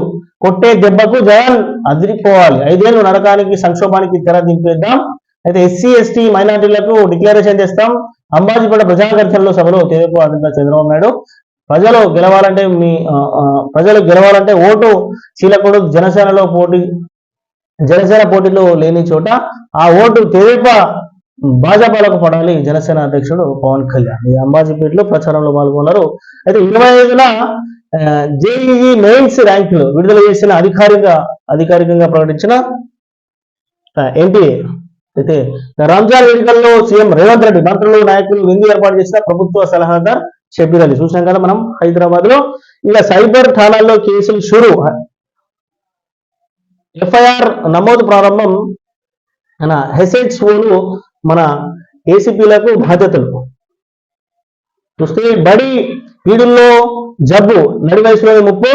కొట్టే దెబ్బకు జగన్ అదిరిపోవాలి. 5 ఏళ్ళు నరకానికి సంక్షోభానికి తెర దింపేద్దాం. అయితే ఎస్సీ ఎస్టీ మైనారిటీలకు డిక్లరేషన్ చేస్తాం. అంబాజీపేట ప్రజాగర్జనలో సభలో తెదేపా అధినేత చంద్రబాబు నాయుడు. ప్రజలు గెలవాలంటే ఓటు చీలకుడు. జనసేన పోటీలో లేని చోట ఆ ఓటు తెదేపా భాజపాలకు పడాలి. జనసేన అధ్యక్షుడు పవన్ కళ్యాణ్ ఈ అంబాజీపేటలో ప్రచారంలో పాల్గొన్నారు. అయితే 25న జేఈఈ మెయిన్స్ ర్యాంకులు విడుదల చేసిన అధికారికంగా ప్రకటించిన ఎన్టీఏ. అయితే రంజాన్ వేడుకల్లో సీఎం రేవంత్ రెడ్డి, మంత్రులు, నాయకులు విందు ఏర్పాటు చేసిన ప్రభుత్వ సలహాదారు షబ్బీర్ అలీ. చూసాం కదా మనం హైదరాబాద్ లో. ఇక సైబర్ ఠాణాల్లో కేసులు షురు. ఎఫ్ఐఆర్ నమోదు ప్రారంభం. హెచ్ఓలు మన ఏసీపీలకు బాధ్యతలు. చూస్తే బడి పీడుల్లో జబ్బు, నడి వయసులోని ముప్పు,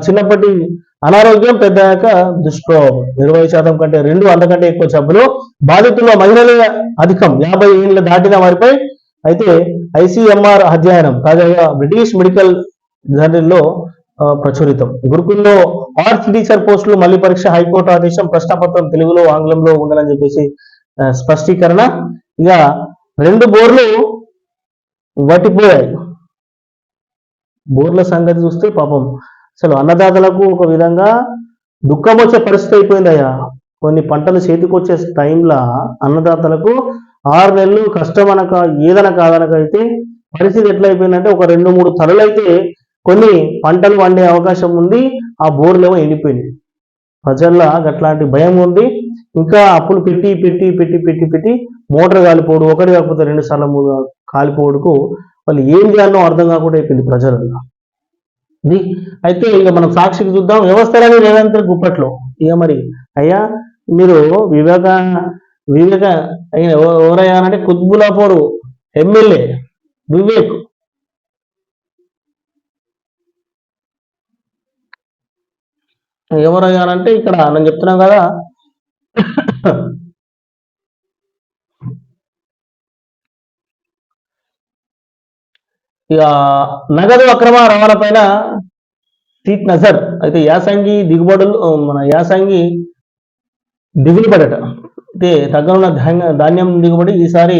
చిన్నప్పటి అనారోగ్యం, పెద్దయ్యాక దుష్ప్రభావం. 20% కంటే 2 అంతకంటే ఎక్కువ జబ్బులు. బాధితుల్లో మహిళలే అధికం. 50 ఏళ్ళు దాటిన వారిపై. అయితే ఐసీఎంఆర్ అధ్యయనం. తాజాగా బ్రిటిష్ మెడికల్ జర్నల్లో ప్రచురితం. గురుకుల్లో ఆర్ట్స్ టీచర్ పోస్టులు మళ్ళీ పరీక్ష, హైకోర్టు ఆదేశం, ప్రశ్నపత్రం తెలుగులో ఆంగ్లంలో ఉండాలని చెప్పేసి స్పష్టీకరణ. ఇక 2 బోర్లు వట్టిపోయాయి. బోర్ల సంగతి చూస్తే పాపం అసలు అన్నదాతలకు ఒక విధంగా దుఃఖం వచ్చే పరిస్థితి అయిపోయిందయ్యా. కొన్ని పంటలు చేతికొచ్చే టైంలో అన్నదాతలకు 6 నెలలు కష్టం అనక ఏదనక కాదనక అయితే పరిస్థితి ఎట్లా అయిపోయిందంటే ఒక 2-3 తరులు అయితే కొన్ని పంటలు వండే అవకాశం ఉంది, ఆ బోర్లేమో ఎండిపోయినాయి. ప్రజల్లో అట్లాంటి భయం ఉంది. ఇంకా అప్పులు పెట్టి పెట్టి పెట్టి పెట్టి పెట్టి మోటార్ కాలిపోవడం, ఒకటి కాకపోతే 2 సార్లు 3 కాలిపోవడకు వాళ్ళు ఏం చేయాలో అర్థం కాకుండా అయిపోయింది ప్రజలలో. ఇది అయితే ఇక మనం సాక్షికి చూద్దాం. వ్యవస్థలని రేవంత్ గుప్పట్లో. ఇక మరి అయ్యా మీరు వివేక ఎవరయ్యా అంటే కుత్బులాపూర్ ఎమ్మెల్యే వివేక్ ఎవరయ్యానంటే ఇక్కడ నేను చెప్తున్నాం కదా, ఇక నగదు అక్రమ రవాణా పైన సీట్ నజర్. అయితే యాసంగి దిగుబడులు మన యాసంగి దిగులు పడట. అయితే తగ్గనున్న ధాన్యం దిగుబడి ఈసారి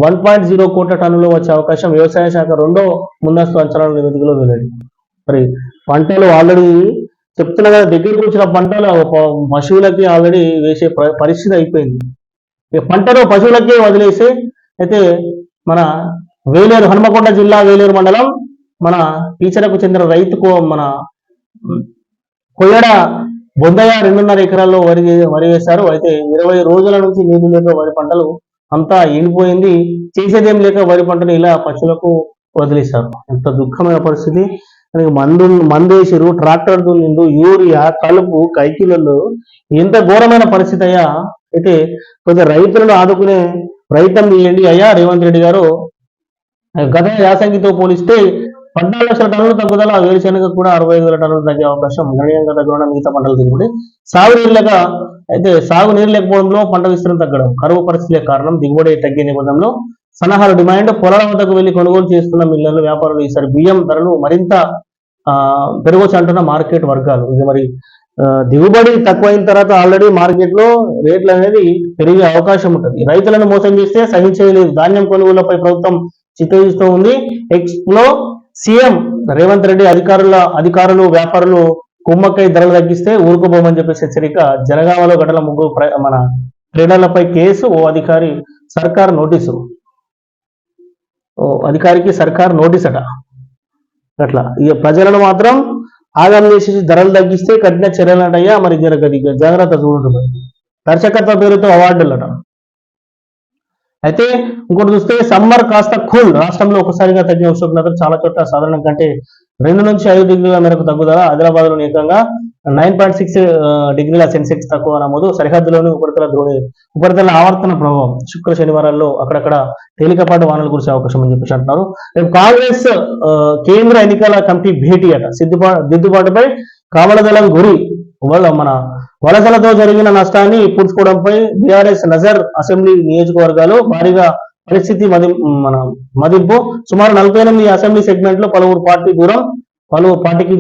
1.0 కోట్ల టన్నులు వచ్చే అవకాశం. వ్యవసాయ శాఖ 2వ ముందస్తు అంచనాల నివేదికలో వెల్లడి. మరి పంటలు ఆల్రెడీ చెప్తున్నా కదా, దగ్గరికి వచ్చిన పంటలు పశువులకి ఆల్రెడీ వేసే పరిస్థితి అయిపోయింది. ఇక పంటను పశువులకే వదిలేసి అయితే మన వేలేరు, హనుమకొండ జిల్లా వేలేరు మండలం మన టీచర్కు చెందిన రైతుకు మన కొయ్యడ బొందయ్య 2.5 ఎకరాల్లో వరి వేశారు. అయితే 20 రోజుల నుంచి నీళ్లు లేక వరి పంటలు అంతా ఎండిపోయింది. చేసేదేం లేక వరి పంటను ఇలా పశువులకు వదిలేశారు. ఎంత దుఃఖమైన పరిస్థితి. మందేసిరు, ట్రాక్టర్ దున్నిండు, యూరియా, కలుపు, కైకిలలో ఎంత ఘోరమైన పరిస్థితి అయ్యా. అయితే కొంచెం రైతులను ఆదుకునే ప్రయత్నం చేయండి అయ్యా రేవంత్ రెడ్డి గారు. గత యాసంగితో పోలిస్తే 14 లక్షల టన్నులు తగ్గుదల. వేరుశెనగ కూడా 65,000 టన్నులు తగ్గే అవకాశం. గణనీయంగా తగ్గడం మిగతా పంటలు దిగుబడి. సాగు నీరు లేకపోవడంలో పంట విస్తరణ తగ్గడం, కరువు పరిస్థితులే కారణం. దిగుబడి తగ్గే నేపథ్యంలో సన్నాహాలు డిమాండ్. పొలాల వద్దకు వెళ్లి కొనుగోలు చేస్తున్న మిల్లర్లు, వ్యాపారులు ఈసారి బియ్యం ధరలు మరింత పెరగొచ్చు అంటున్న మార్కెట్ వర్గాలు. ఇక మరి దిగుబడి తక్కువైన తర్వాత ఆల్రెడీ మార్కెట్ లో రేట్లు అనేది పెరిగే అవకాశం ఉంటుంది. రైతులను మోసం చేస్తే సహించలేదు. ధాన్యం కొనుగోళ్లపై ప్రభుత్వం చిత్తగిస్తూ ఉంది. ఎక్స్లో సీఎం రేవంత్ రెడ్డి అధికారులు వ్యాపారులు కుమ్మక్కై ధరలు తగ్గిస్తే ఊరుకోబోమని చెప్పేసి హెచ్చరిక. జనగామలో ఘటన 3 మన ట్రేడర్లపై కేసు. అధికారికి సర్కార్ నోటీస్ అట. అట్లా ఇక ప్రజలను మాత్రం ఆగం చేసి ధరలు తగ్గిస్తే కఠిన చర్యలు అంటయ్యా. మరి జాగ్రత్త చూడండి. దర్శకత్వ పేరుతో అవార్డులట. అయితే ఇంకోటి చూస్తే సమ్మర్ కాస్త కూల్. రాష్ట్రంలో ఒకసారిగా తగ్గిన ఉష్ణోగ్రత చాలా చోట్ల సాధారణం కంటే 2 నుంచి 5 డిగ్రీల మేరకు తగ్గుదల. ఆదిలాబాద్ లో ఏకంగా 9.6 డిగ్రీల సెన్సెక్స్ తక్కువ నమోదు. సరిహద్దులోని ఉపరితల ఆవర్తన ప్రభావం. శుక్ర శనివారాల్లో అక్కడక్కడ తేలికపాటి వానలు కురిసే అవకాశం అని చెప్పేసి అంటున్నారు. కాంగ్రెస్ కేంద్ర ఎన్నికల కమిటీ భేటీ అట. దిద్దుబాటుపై కావలదళం గురి. మన వలసలతో జరిగిన నష్టాన్ని పూడ్చుకోవడంపై బీఆర్ఎస్ నజర్. అసెంబ్లీ నియోజకవర్గాలు భారీగా పరిస్థితి మదింపు. సుమారు 48 అసెంబ్లీ సెగ్మెంట్ లో పలువురు పార్టీకి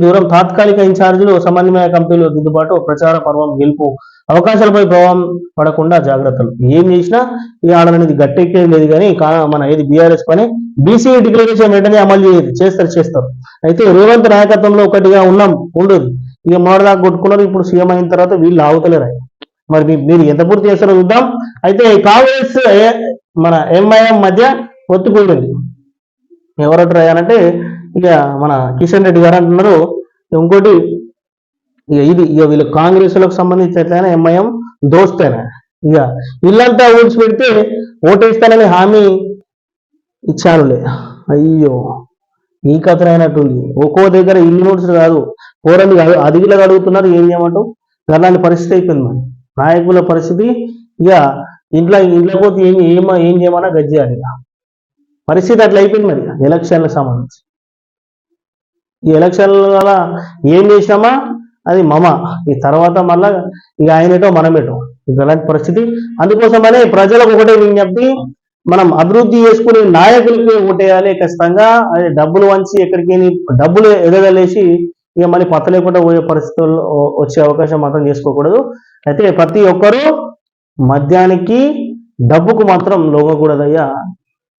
దూరం. తాత్కాలిక ఇన్ఛార్జీలు, సమన్వయ కమిటీలు దిద్దుబాటు. ప్రచార పర్వం గెలుపు. అవకాశాలపై ప్రభావం పడకుండా జాగ్రత్తలు. ఏం చేసినా ఈ ఆడనేది గట్టెక్కేది లేదు కానీ ఏది బీఆర్ఎస్ పని. బీసీ డిక్లరేషన్ వెంటనే అమలు చేస్తారు. అయితే రేవంత్ నాయకత్వంలో ఒకటిగా ఉండదు. ఇక మొదటిదాకా కొట్టుకున్నారు. ఇప్పుడు సీఎం అయిన తర్వాత వీళ్ళు ఆగుతలేరు. మరి మీరు ఎంత పూర్తి చేస్తారో చూద్దాం. అయితే కాంగ్రెస్ మన ఎంఐఎం మధ్య ఒత్తుకుంటుంది. ఎవరంటారు అయ్యానంటే ఇక మన కిషన్ రెడ్డి గారు అంటున్నారు. ఇంకోటి ఇక వీళ్ళు కాంగ్రెస్ లకు సంబంధించి ఎట్లయినా ఎంఐఎం దోస్తేనా. ఇక ఇల్లంతా ఊడ్చిపెడితే ఓటేస్తానని హామీ ఇచ్చానులే. అయ్యో ఈ కథ అయినట్టుంది. ఒక్కో దగ్గర ఇల్లు నోట్స్ కాదు, పోరండి అదిగిలా అడుగుతున్నారు. ఏం చేయమంటావు? అలాంటి పరిస్థితి అయిపోయింది. మరి నాయకుల పరిస్థితి ఇక ఇంట్లో పోతే ఏం చేయమన్నా గజ్జేయాలి. పరిస్థితి అట్లా అయిపోయింది. మరి ఎలక్షన్లకు సంబంధించి ఈ ఎలక్షన్ల ఏం చేసినామా అది ఈ తర్వాత మళ్ళా ఇక ఆయనటో మనమేటో. ఇక అలాంటి పరిస్థితి. అందుకోసమనే ప్రజలకు ఒకటే విజ్ఞప్తి, మనం అభివృద్ధి చేసుకునే నాయకులకి ఓటేయాలి ఖచ్చితంగా. అది డబ్బులు వంచి ఎక్కడికి డబ్బులు ఎదగలేసి ఇక మళ్ళీ పత్త లేకుండా పోయే పరిస్థితుల్లో వచ్చే అవకాశం మాత్రం చేసుకోకూడదు. అయితే ప్రతి ఒక్కరూ మద్యానికి డబ్బుకు మాత్రం లొంగకూడదయ్యా.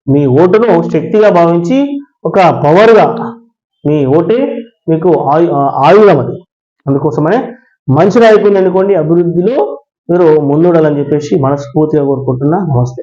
మీ ఓటును శక్తిగా భావించి ఒక పవర్గా, మీ ఓటే మీకు ఆయుధం అది. అందుకోసమనే మంచి నాయకుడిని ఎన్నుకోండి, అభివృద్ధిలో మీరు ముందుండాలని చెప్పేసి మనస్ఫూర్తిగా కోరుకుంటున్నా. నమస్తే.